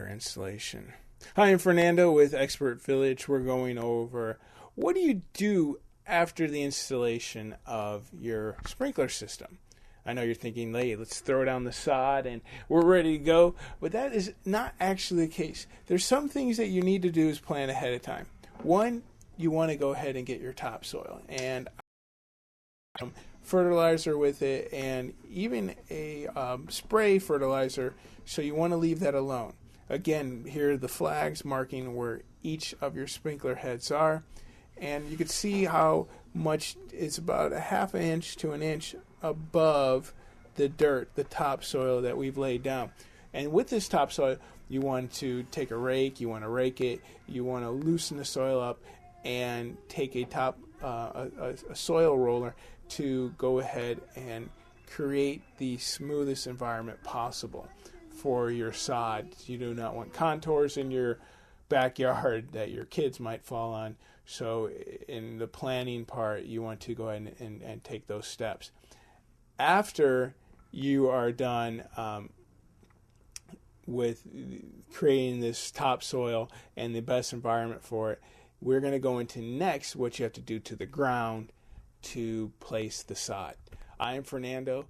installation. Hi, I'm Fernando with Expert Village. We're going over what do you do after the installation of your sprinkler system. I know you're thinking, hey, let's throw down the sod and we're ready to go, but that is not actually the case. There's some things that you need to do is plan ahead of time. One, you want to go ahead and get your topsoil and fertilizer with it, and even a spray fertilizer, so you want to leave that alone. Again, here are the flags marking where each of your sprinkler heads are, and you can see how much it's about a half an inch to an inch above the dirt, the topsoil that we've laid down. And with this topsoil, you want to take a rake, you want to rake it, you want to loosen the soil up, and take a soil roller to go ahead and create the smoothest environment possible for your sod. You do not want contours in your backyard that your kids might fall on. So in the planning part, you want to go ahead and take those steps. After you are done with creating this topsoil and the best environment for it, we're going to go into next what you have to do to the ground to place the sod. I am Fernando.